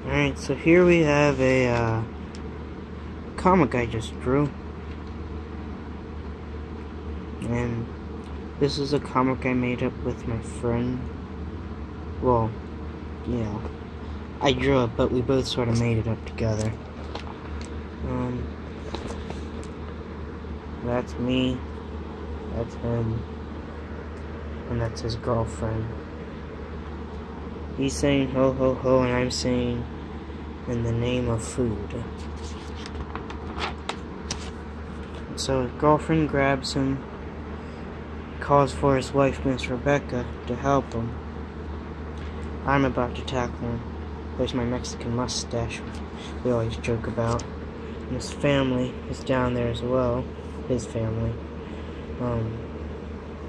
Alright, so here we have a comic I just drew. And this is a comic I made up with my friend. Well, yeah. I drew it, but we both sort of made it up together. That's me. That's him. And that's his girlfriend. He's saying ho ho ho, and I'm saying in the name of food. So his girlfriend grabs him, calls for his wife, Miss Rebecca, to help him. I'm about to tackle him. There's my Mexican mustache we always joke about. And his family is down there as well. His family.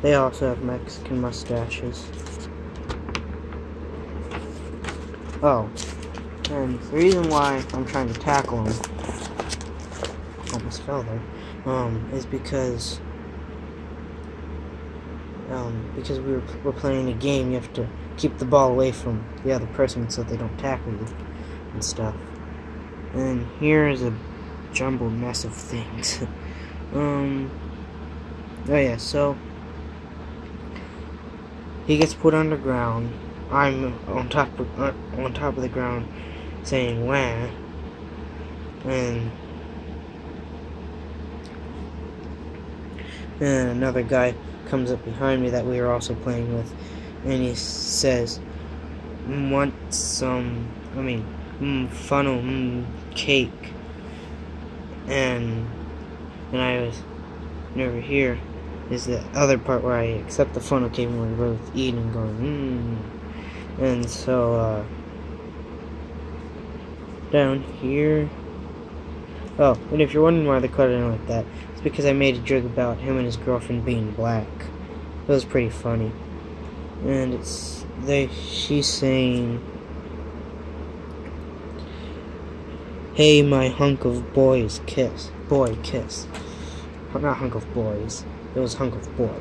They also have Mexican mustaches. Oh, and the reason why I'm trying to tackle him, almost fell there, is because we're playing a game. You have to keep the ball away from the other person so they don't tackle you and stuff. And here is a jumbled mess of things. Oh yeah, so he gets put underground. I'm on top of the ground saying wah, and another guy comes up behind me that we were also playing with, and he says, want some, funnel, cake, and over here is the other part where I accept the funnel cake and we're both eating and going, and so, down here, oh, and if you're wondering why they cut it in like that, it's because I made a joke about him and his girlfriend being black. It was pretty funny. And she's saying, hey, my hunk of boy kiss. Not hunk of boys. It was hunk of boy.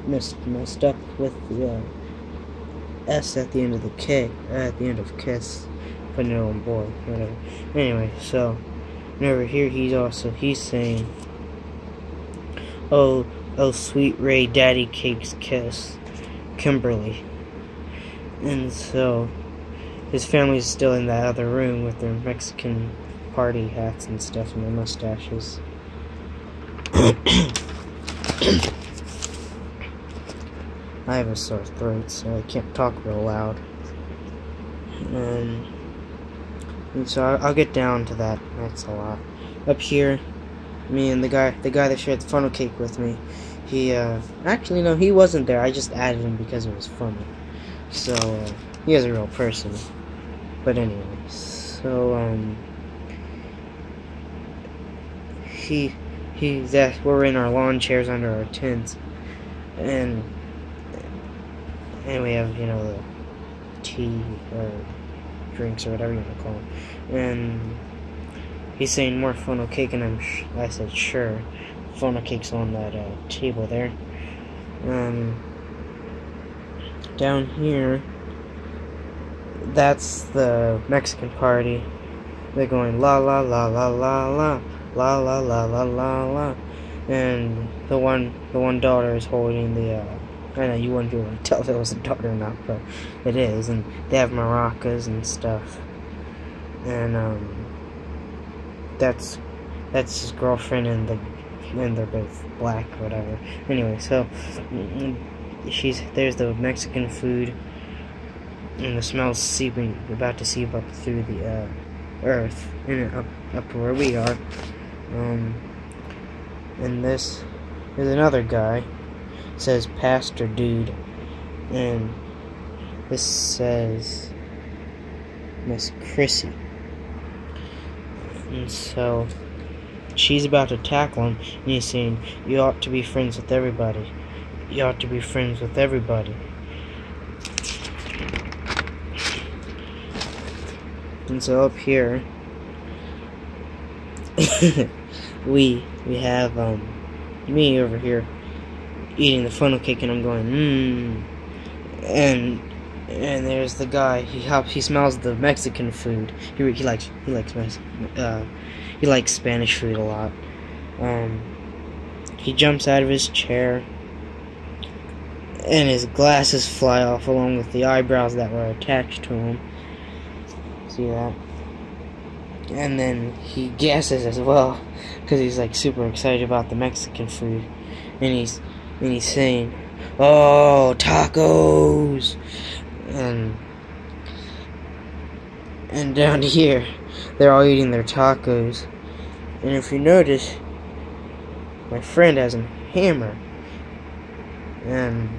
Messed up with the S at the end of the K, at the end of kiss, putting it on boy, whatever. Anyway, so, and over here he's saying, oh sweet Ray, daddy cakes kiss, Kimberly. And so, his family's still in that other room with their Mexican party hats and stuff and their mustaches. I have a sore throat, so I can't talk real loud. And so I'll get down to that. That's a lot. Up here, me and the guy that shared the funnel cake with me, he actually no, he wasn't there. I just added him because it was funny. So he is a real person. But anyway, so we're in our lawn chairs under our tents, and we have, the tea or drinks or whatever you want to call them, and he's saying more funnel cake, and I said sure. Funnel cake's on that table there. Down here, that's the Mexican party. They're going la la la la la la la la la la la la, and the one daughter is holding the I know you wouldn't be able to tell if it was a daughter or not, but it is, and they have maracas and stuff, and that's his girlfriend, and they're both black or whatever. Anyway, so there's the Mexican food, and the smell's about to seep up through the earth, and up to where we are. And there's another guy. It says Pastor Dude, and this says Miss Chrissy. And so she's about to tackle him, and he's saying, you ought to be friends with everybody. You ought to be friends with everybody. And so up here we have me over here eating the funnel cake, and I'm going and And there's the guy. He smells the Mexican food. He likes Spanish food a lot. He jumps out of his chair, and his glasses fly off along with the eyebrows that were attached to him. See that? And then he gasses as well, because he's like super excited about the Mexican food, and he's saying, "Oh, tacos!" And down here, they're all eating their tacos. And if you notice, my friend has a hammer, and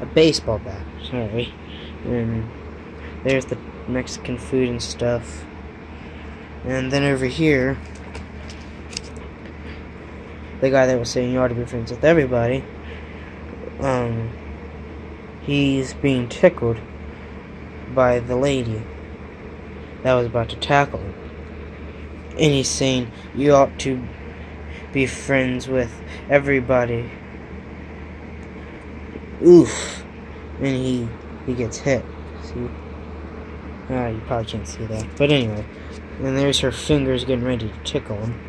a baseball bat. Sorry. And there's the Mexican food and stuff. And then over here, the guy that was saying you ought to be friends with everybody, he's being tickled by the lady that was about to tackle him. And he's saying you ought to be friends with everybody. Oof. And he gets hit. See? You probably can't see that. But anyway. And there's her fingers getting ready to tickle him.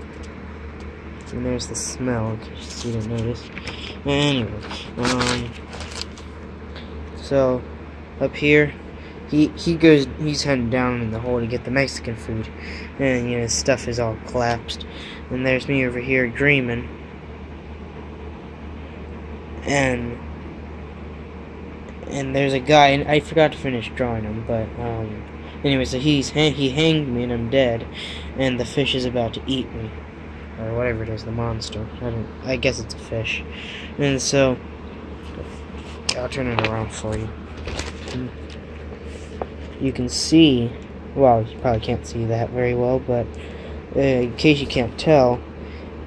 And there's the smell, in case you didn't notice. Anyway. So, up here, he's heading down in the hole to get the Mexican food. And, his stuff is all collapsed. And there's me over here dreaming. And there's a guy, and I forgot to finish drawing him, but, anyway, so he hanged me and I'm dead, and the fish is about to eat me, or whatever it is, the monster. I guess it's a fish. And so, I'll turn it around for you. You can see, well, you probably can't see that very well, but in case you can't tell,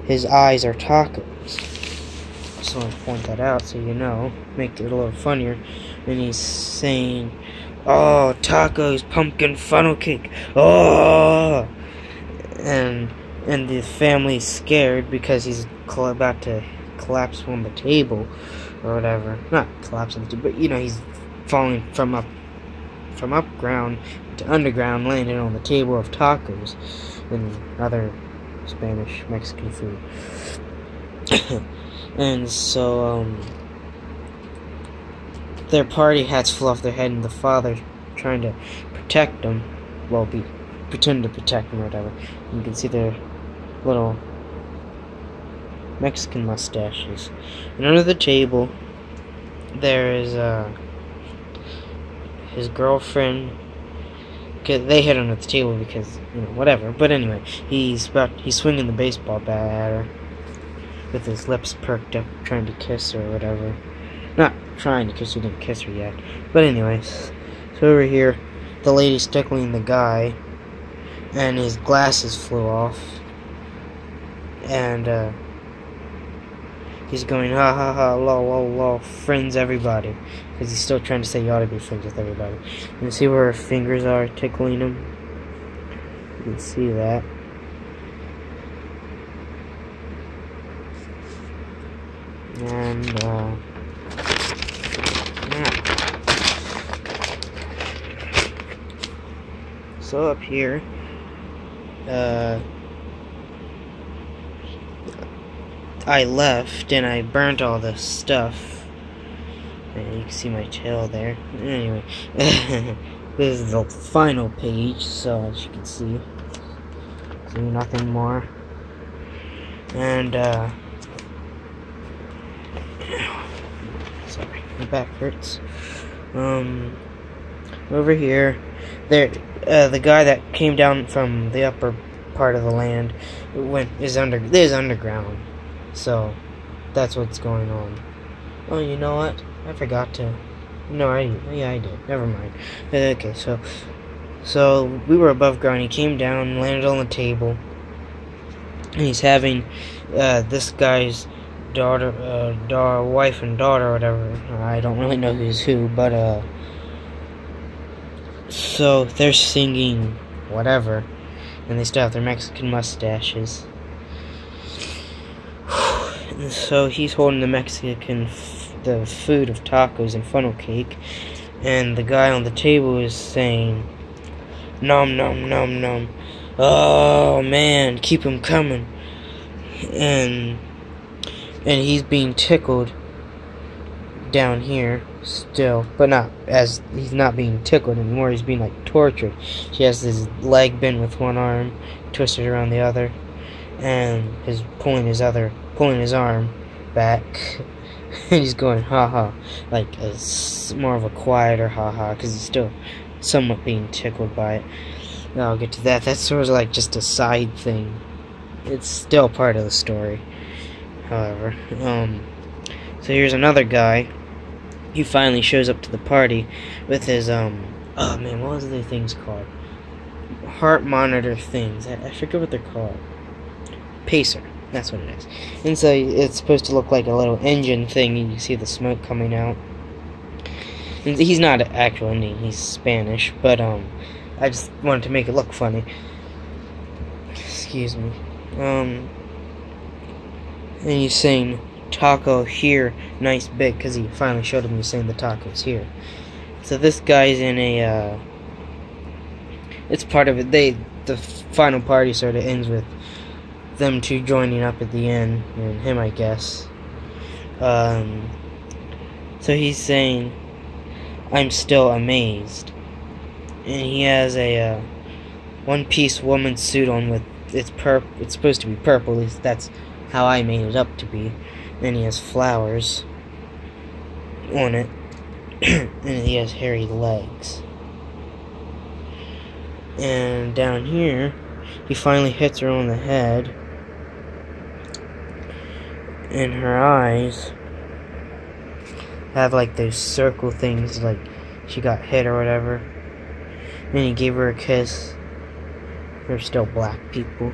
his eyes are tacos. So I'll point that out so you know, make it a little funnier. And he's saying, "Oh, tacos, pumpkin funnel cake, oh!" And the family's scared because he's about to collapse on the table, or whatever. Not collapse on the table, but he's falling from up ground to underground, landing on the table of tacos and other Spanish Mexican food. And so their party hats flew off their head, and the father's trying to protect them. Well, pretend to protect them or whatever. You can see their little Mexican mustaches. And under the table, there is his girlfriend. They hit under the table because whatever. But anyway, he's swinging the baseball bat at her with his lips perked up, trying to kiss her or whatever. Not trying to kiss her, he didn't kiss her yet. But anyways, so over here, the lady's tickling the guy, and his glasses flew off, and he's going, ha ha ha, lol lol lol, friends everybody, because he's still trying to say you ought to be friends with everybody. You see where her fingers are tickling him? You can see that. And yeah. So up here, I left and I burnt all this stuff. And you can see my tail there. Anyway, this is the final page, so as you can see nothing more. And sorry, my back hurts. Over here, the guy that came down from the upper part of the land is underground. So that's what's going on. Oh, you know what? I forgot to. No, I did. Never mind. Okay, so we were above ground. He came down and landed on the table. And he's having this guy's wife and daughter, or whatever. I don't really know who's who, but so they're singing whatever, and they still have their Mexican mustaches. And so he's holding the the food of tacos and funnel cake, and the guy on the table is saying, "Nom nom nom nom. Oh man, keep him coming." And he's being tickled down here still, but not as he's not being tickled anymore. He's being like tortured. He has his leg bent with one arm, twisted around the other, and is pulling his arm back. And he's going ha ha, like more of a quieter ha ha, because he's still somewhat being tickled by it. I'll get to that. That's sort of like just a side thing. It's still part of the story, however. So here's another guy. He finally shows up to the party with his oh man, what was the things called? Heart monitor things. I forget what they're called. Pacer. That's what it is. And so it's supposed to look like a little engine thing. You see the smoke coming out. And he's not an actual Indian. He's Spanish, but I just wanted to make it look funny. Excuse me. And he's saying taco here, nice big, because he finally showed him he's saying the tacos here. So this guy's in a it's part of it. The final party sort of ends with them two joining up at the end, and him, I guess. So he's saying, "I'm still amazed," and he has a one-piece woman's suit on with it's supposed to be purple. At least that's how I made it up to be. And he has flowers on it, and he has hairy legs. And down here, he finally hits her on the head, and her eyes have like those circle things, like she got hit or whatever. And he gave her a kiss. They're still black people.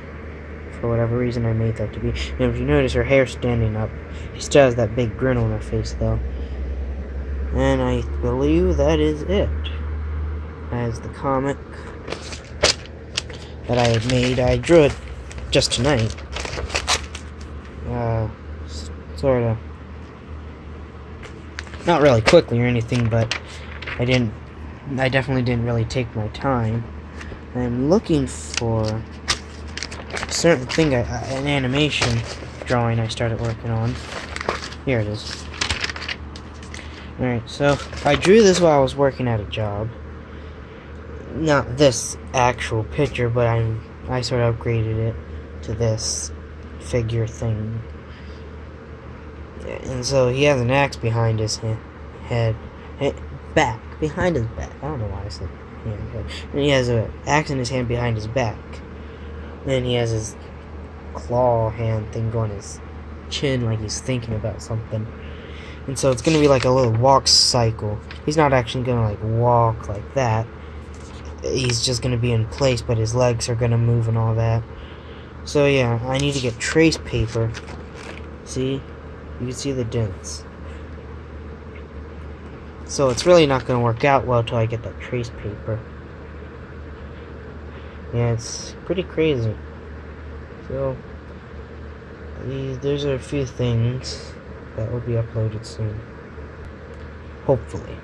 For whatever reason, I made that to be. And if you notice, her hair's standing up. She still has that big grin on her face, though. And I believe that is it. As the comic that I had made. I drew it just tonight. Sort of. Not really quickly or anything, but I definitely didn't really take my time. I'm looking for a certain thing, an animation drawing I started working on. Here it is. Alright, so I drew this while I was working at a job. Not this actual picture, but I sort of upgraded it to this figure thing. And so he has an axe behind his back. Behind his back. I don't know why I said hand. And he has an axe in his hand behind his back. And he has his claw hand thing going his chin like he's thinking about something. And so it's going to be like a little walk cycle. He's not actually going to like walk like that. He's just going to be in place, but his legs are going to move and all that. So yeah, I need to get trace paper. See? You can see the dents. So it's really not going to work out well till I get that trace paper. Yeah, it's pretty crazy. So, there's a few things that will be uploaded soon. Hopefully.